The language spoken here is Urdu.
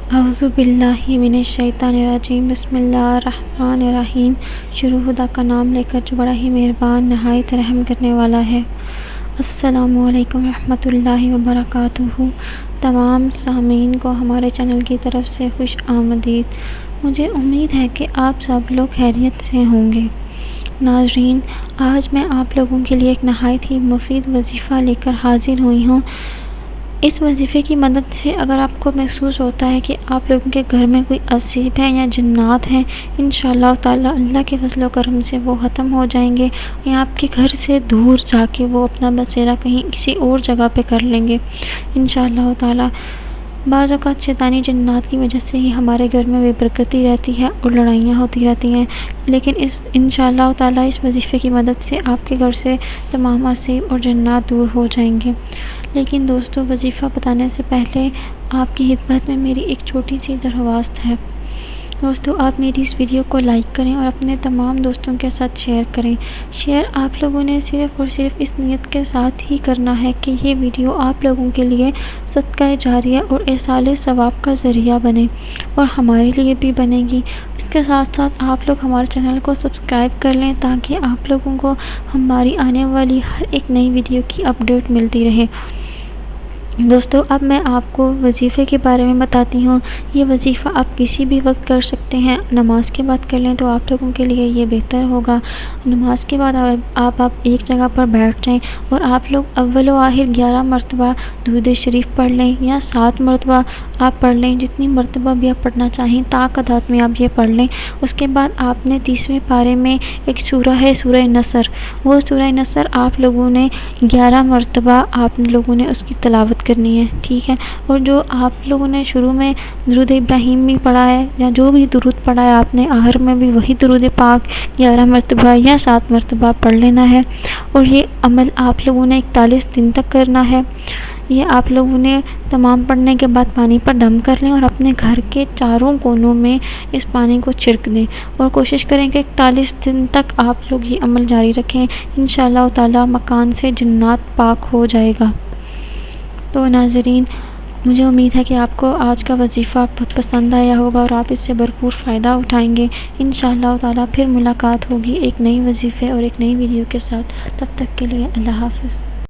اعوذ باللہ من الشیطان الرجیم، بسم اللہ الرحمن الرحیم۔ شروع خدا کا نام لے کر جو بڑا ہی مہربان نہایت رحم کرنے والا ہے۔ السلام علیکم ورحمۃ اللہ وبرکاتہ۔ تمام سامعین کو ہمارے چینل کی طرف سے خوش آمدید۔ مجھے امید ہے کہ آپ سب لوگ خیریت سے ہوں گے۔ ناظرین، آج میں آپ لوگوں کے لیے ایک نہایت ہی مفید وظیفہ لے کر حاضر ہوئی ہوں۔ اس وظیفے کی مدد سے اگر آپ کو محسوس ہوتا ہے کہ آپ لوگوں کے گھر میں کوئی عصیب ہے یا جنات ہیں، انشاءاللہ تعالی اللہ کے فضل و کرم سے وہ ختم ہو جائیں گے، یا آپ کے گھر سے دور جا کے وہ اپنا بسیرا کہیں کسی اور جگہ پہ کر لیں گے انشاءاللہ تعالی۔ بعض اوقات شیطانی جنات کی وجہ سے ہی ہمارے گھر میں بے برکتی رہتی ہے اور لڑائیاں ہوتی رہتی ہیں، لیکن انشاءاللہ تعالی اس وظیفے کی مدد سے آپ کے گھر سے تمام عصیب اور جنات دور ہو جائیں گے۔ لیکن دوستو، وظیفہ بتانے سے پہلے آپ کی خدمت میں میری ایک چھوٹی سی درخواست ہے۔ دوستو، آپ میری اس ویڈیو کو لائک کریں اور اپنے تمام دوستوں کے ساتھ شیئر کریں۔ شیئر آپ لوگوں نے صرف اور صرف اس نیت کے ساتھ ہی کرنا ہے کہ یہ ویڈیو آپ لوگوں کے لیے صدقہ جاریہ اور ایصال ثواب کا ذریعہ بنے، اور ہمارے لیے بھی بنے گی۔ اس کے ساتھ ساتھ آپ لوگ ہمارے چینل کو سبسکرائب کر لیں تاکہ آپ لوگوں کو ہماری آنے والی ہر ایک نئی ویڈیو کی اپڈیٹ ملتی رہے۔ دوستو، اب میں آپ کو وظیفے کے بارے میں بتاتی ہوں۔ یہ وظیفہ آپ کسی بھی وقت کر سکتے ہیں۔ نماز کے بعد کر لیں تو آپ لوگوں کے لیے یہ بہتر ہوگا۔ نماز کے بعد آپ ایک جگہ پر بیٹھ جائیں اور آپ لوگ اول و آخر 11 مرتبہ درود شریف پڑھ لیں، یا 7 مرتبہ آپ پڑھ لیں، جتنی مرتبہ بھی آپ پڑھنا چاہیں، تعداد میں آپ یہ پڑھ لیں۔ اس کے بعد آپ نے 30ویں پارے میں ایک سورہ ہے، سورہ نصر، وہ سورہ نصر آپ لوگوں نے 11 مرتبہ آپ لوگوں نے اس کی تلاوت کرنی ہے، ٹھیک ہے؟ اور جو آپ لوگوں نے شروع میں درود ابراہیم بھی پڑھا ہے، یا جو بھی درود پڑھا ہے آپ نے، آخر میں بھی وہی درود پاک 11 مرتبہ یا 7 مرتبہ پڑھ لینا ہے۔ اور یہ عمل آپ لوگوں نے 41 دن تک کرنا ہے۔ یہ آپ لوگوں نے تمام پڑھنے کے بعد پانی پر دم کر لیں اور اپنے گھر کے چاروں کونوں میں اس پانی کو چھڑک دیں، اور کوشش کریں کہ 41 دن تک آپ لوگ یہ عمل جاری رکھیں۔ انشاءاللہ تعالی مکان سے جنات پاک ہو جائے گا۔ تو ناظرین، مجھے امید ہے کہ آپ کو آج کا وظیفہ بہت پسند آیا ہوگا اور آپ اس سے بھرپور فائدہ اٹھائیں گے۔ انشاءاللہ تعالی پھر ملاقات ہوگی ایک نئی وظیفے اور ایک نئی ویڈیو کے ساتھ۔ تب تک کے لیے اللہ حافظ۔